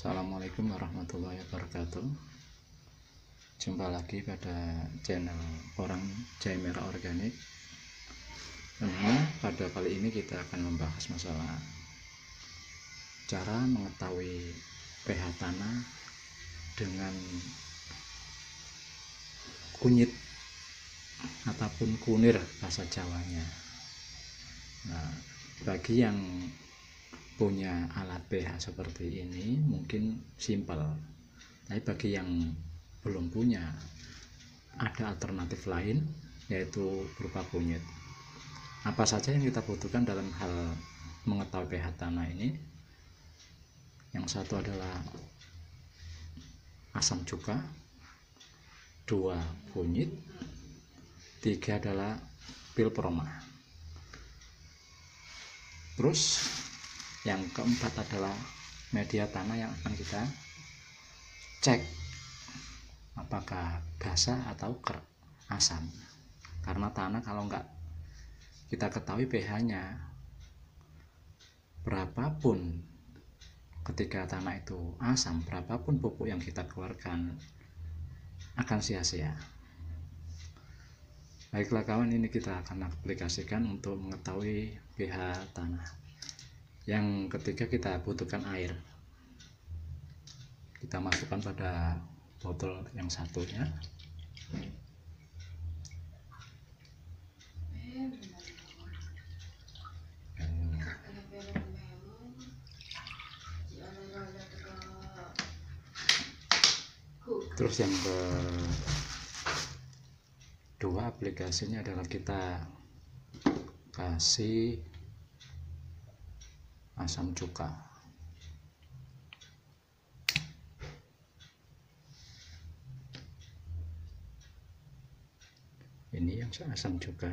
Assalamualaikum warahmatullahi wabarakatuh. Jumpa lagi pada channel Orang Jahe Merah Organik. Pada kali ini kita akan membahas masalah cara mengetahui pH tanah dengan kunyit ataupun kunir bahasa Jawanya. Nah, bagi yang punya alat pH seperti ini mungkin simpel, tapi bagi yang belum punya ada alternatif lain, yaitu berupa kunyit. Apa saja yang kita butuhkan dalam hal mengetahui pH tanah ini? Yang satu adalah asam cuka, 2 kunyit, 3 adalah pil proma. Terus yang keempat adalah media tanah yang akan kita cek apakah basah atau asam. Karena tanah kalau enggak kita ketahui pH-nya berapapun, ketika tanah itu asam, berapapun pupuk yang kita keluarkan akan sia-sia. Baiklah kawan, ini kita akan aplikasikan untuk mengetahui pH tanah. Yang ketiga, kita butuhkan air. Kita masukkan pada botol yang satunya. Terus yang kedua aplikasinya adalah kita kasih asam cuka. Ini yang asam cuka.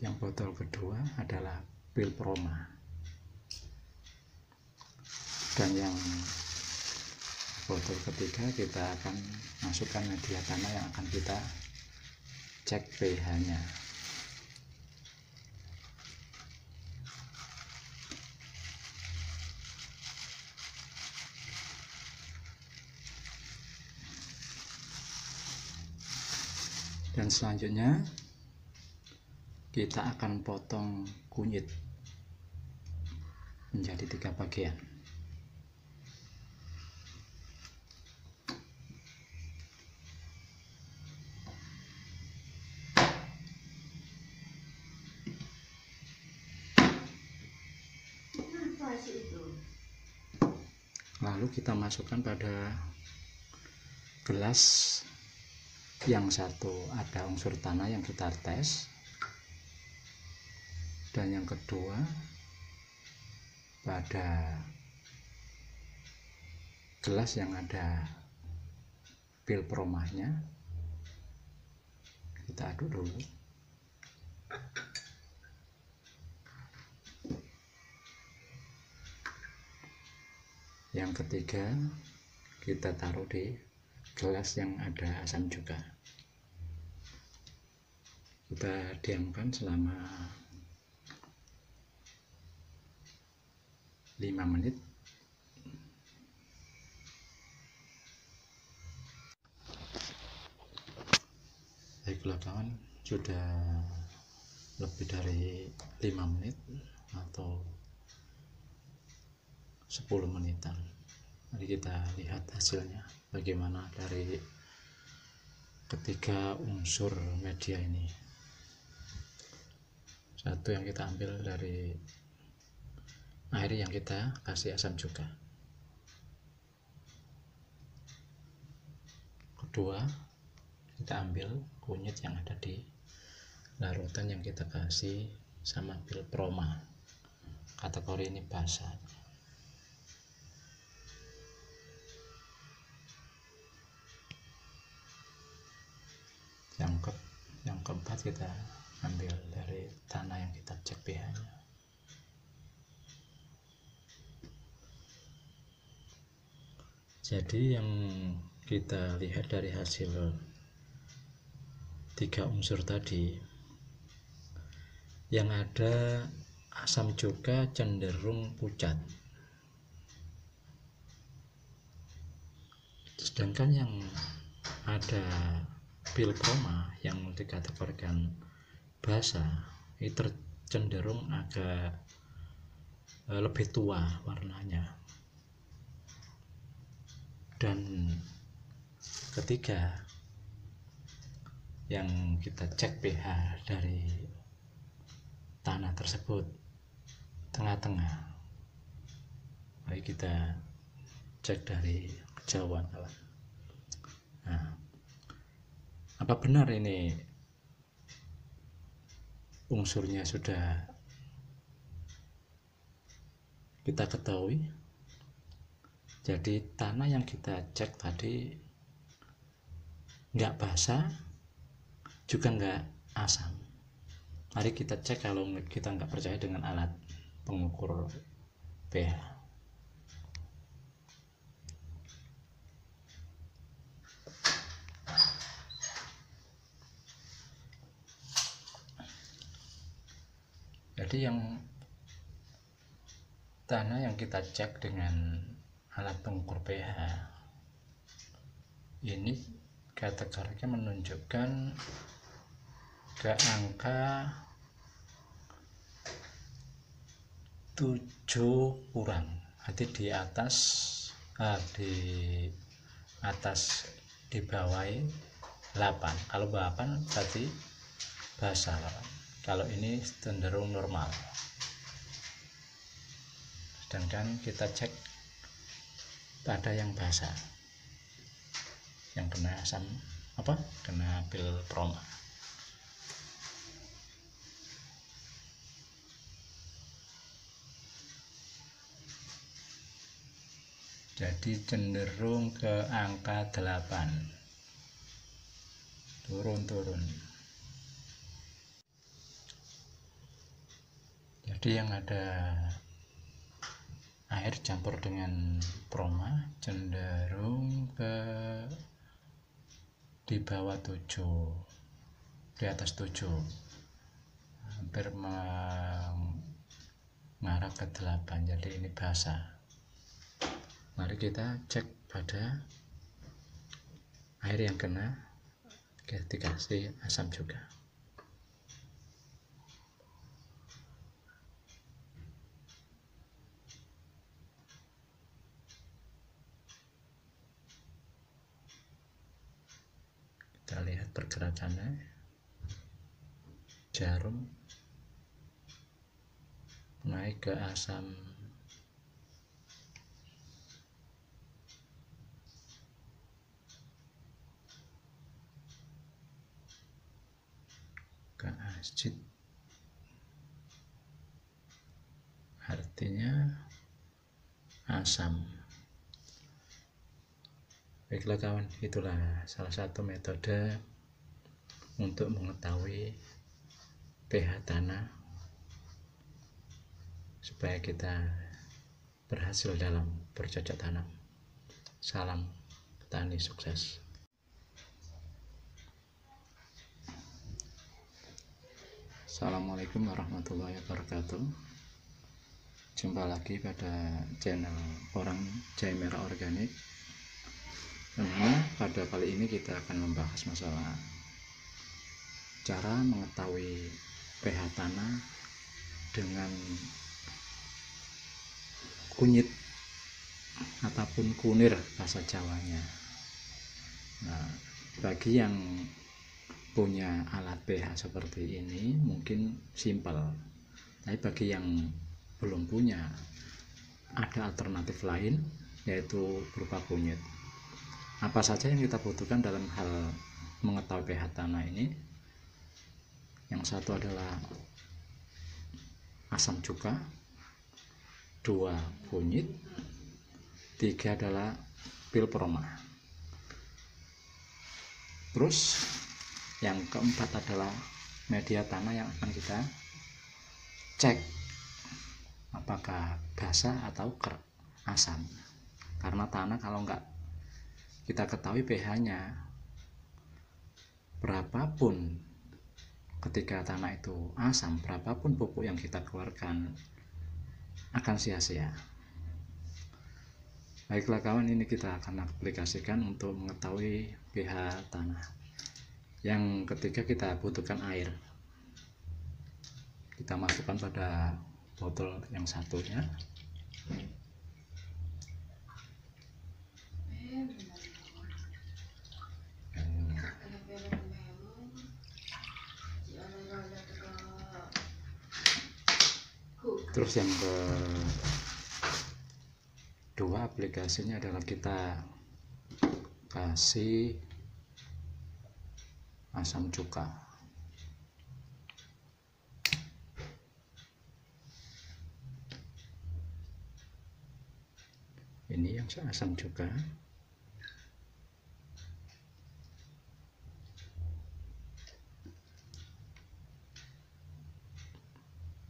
Yang botol kedua adalah pil proma. Dan yang botol ketiga kita akan masukkan media tanah yang akan kita cek pH-nya. Dan selanjutnya kita akan potong kunyit menjadi 3 bagian. Lalu kita masukkan pada gelas. Yang satu ada unsur tanah yang kita tes, dan yang kedua pada gelas yang ada pil promanya. Kita aduk dulu. Yang ketiga kita taruh di gelas yang ada asam cuka. Kita diamkan selama 5 menit. Baiklah kawan, sudah lebih dari 5 menit atau 10 menitan. Mari kita lihat hasilnya bagaimana dari ketiga unsur media ini. Satu yang kita ambil dari air yang kita kasih asam cuka. Kedua, kita ambil kunyit yang ada di larutan yang kita kasih sama pil proma. Kategori ini basah. Yang keempat kita ambil dari tanah yang kita cek pH-nya. Jadi yang kita lihat dari hasil 3 unsur tadi, yang ada asam cuka cenderung pucat. Sedangkan yang ada Pilproma yang dikategorikan basa itu cenderung agak lebih tua warnanya. Dan ketiga, yang kita cek pH dari tanah tersebut tengah-tengah. Mari kita cek dari kejauhan, kawan. Nah, apa benar ini unsurnya sudah kita ketahui? Jadi tanah yang kita cek tadi nggak basah, juga nggak asam. Mari kita cek kalau kita nggak percaya dengan alat pengukur pH. Jadi yang tanah yang kita cek dengan alat pengukur pH ini kategorinya menunjukkan ke angka 7 kurang, berarti di atas di bawah 8. Kalau 8 berarti basah, kalau ini cenderung normal. Sedangkan kita cek pada yang basah, yang kena asam kena Pilproma. Jadi cenderung ke angka 8, turun. Jadi yang ada air campur dengan proma cenderung ke di bawah 7, di atas 7, hampir mengarah ke 8. Jadi ini basah. Mari kita cek pada air yang kena dikasih asam juga. Kita lihat pergerakannya, jarum naik ke asam ke asid, artinya asam. Baiklah kawan, itulah salah satu metode untuk mengetahui pH tanah supaya kita berhasil dalam bercocok tanam. Salam petani sukses. Assalamualaikum warahmatullahi wabarakatuh. Jumpa lagi pada channel Orang Jahe Merah Organik. Pada kali ini kita akan membahas masalah cara mengetahui pH tanah dengan kunyit ataupun kunir bahasa Jawanya. Nah, bagi yang punya alat pH seperti ini mungkin simpel, tapi bagi yang belum punya ada alternatif lain, yaitu berupa kunyit. Apa saja yang kita butuhkan dalam hal mengetahui pH tanah ini? Yang satu adalah asam cuka, 2 kunyit, 3 adalah Pilproma. Terus yang keempat adalah media tanah yang akan kita cek apakah basah atau asam. Karena tanah kalau enggak kita ketahui pH-nya berapapun ketika tanah itu asam, berapapun pupuk yang kita keluarkan akan sia-sia. Baiklah kawan, ini kita akan aplikasikan untuk mengetahui pH tanah. Yang ketiga, kita butuhkan air. Kita masukkan pada botol yang satunya. Terus yang kedua aplikasinya adalah kita kasih asam cuka. Ini yang asam cuka.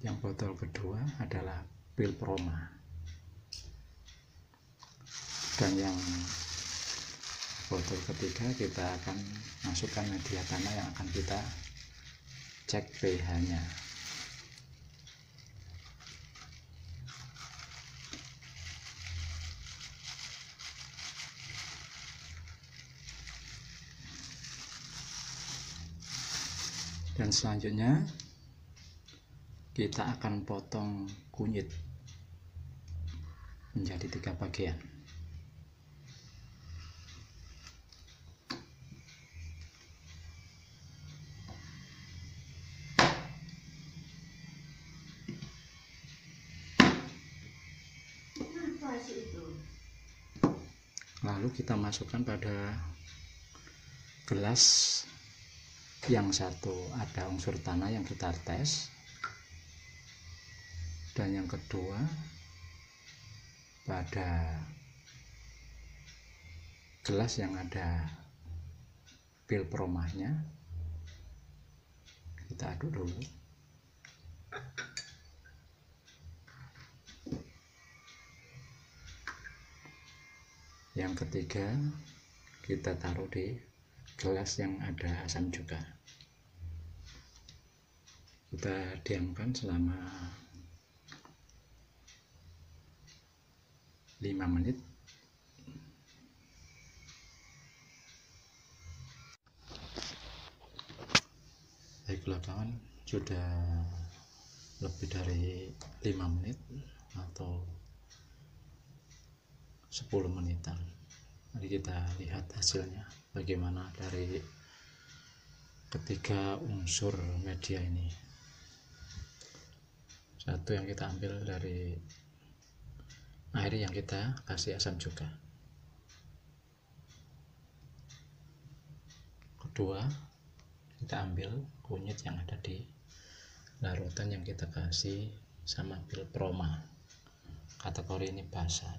Yang botol kedua adalah Pilproma. Dan yang botol ketiga kita akan masukkan media tanah yang akan kita cek pH-nya. Dan selanjutnya kita akan potong kunyit menjadi 3 bagian. Lalu kita masukkan pada gelas yang satu, ada unsur tanah yang kita tes, dan yang kedua pada gelas yang ada Pilpromanya. Kita aduk dulu. Yang ketiga kita taruh di gelas yang ada asam cuka. Kita diamkan selama 5 menit. Baiklah kawan, sudah lebih dari 5 menit atau 10 menitan. Mari kita lihat hasilnya bagaimana dari ketiga unsur media ini. Satu yang kita ambil dari air yang kita kasih asam cuka. Kedua, kita ambil kunyit yang ada di larutan yang kita kasih sama Pilproma. Kategori ini basah.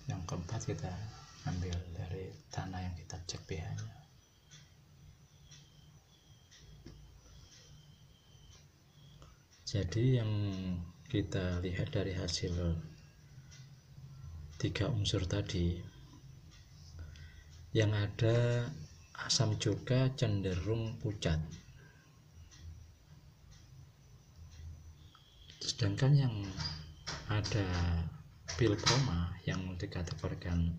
Yang keempat kita ambil dari tanah yang kita cek pH-nya. Jadi yang kita lihat dari hasil 3 unsur tadi, yang ada asam cuka cenderung pucat, sedangkan yang ada Pilproma yang dikategorikan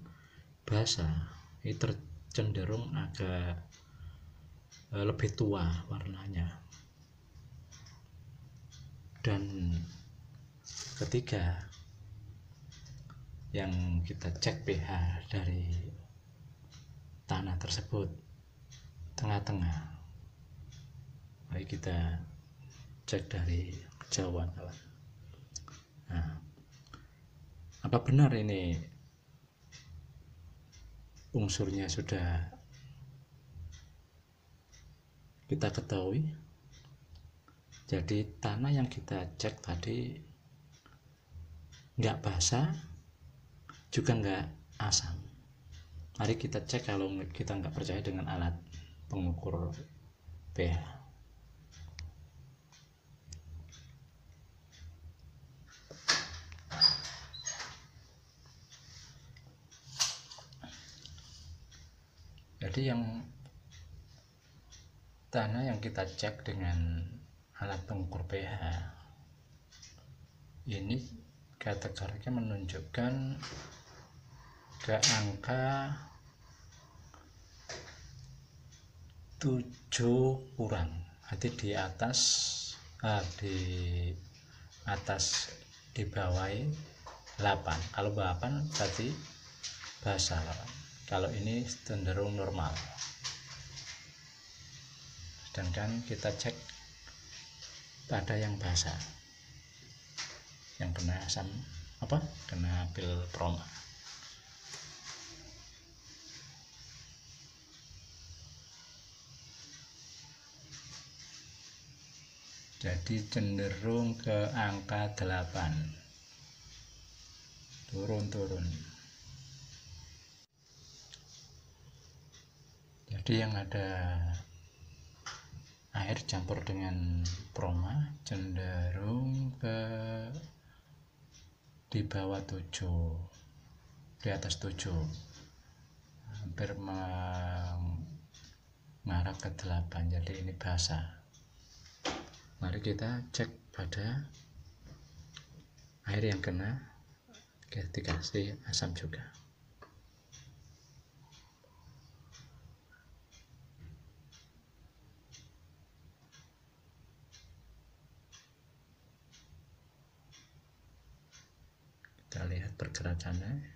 basah itu cenderung agak lebih tua warnanya. Dan ketiga, yang kita cek pH dari tanah tersebut tengah-tengah. Mari kita cek dari kejauhan kawan. Nah, apa benar ini unsurnya sudah kita ketahui? Jadi tanah yang kita cek tadi nggak basah, juga nggak asam. Mari kita cek kalau kita nggak percaya dengan alat pengukur pH. Jadi yang tanah yang kita cek dengan alat pengukur pH ini kategorinya menunjukkan ke angka 7 kurang, berarti di atas di bawah 8. Kalau 8 berarti basah, kalau ini cenderung normal. Sedangkan kita cek pada yang basah, yang kena asam kena pil proma. Jadi cenderung ke angka 8, turun. Jadi yang ada air campur dengan proma cenderung ke di bawah 7, di atas 7, hampir mengarah ke 8. Jadi ini basah. Mari kita cek pada air yang kena dikasih asam juga. Kita lihat pergerakannya,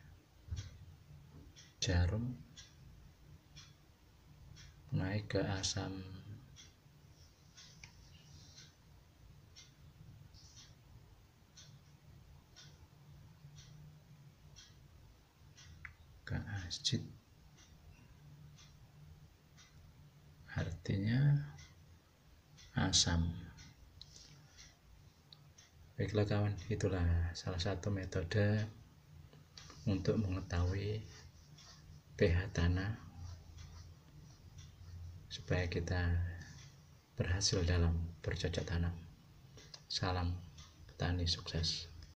jarum naik ke asam ke asid, artinya asam. Baiklah kawan, itulah salah satu metode untuk mengetahui pH tanah supaya kita berhasil dalam bercocok tanam. Salam petani sukses.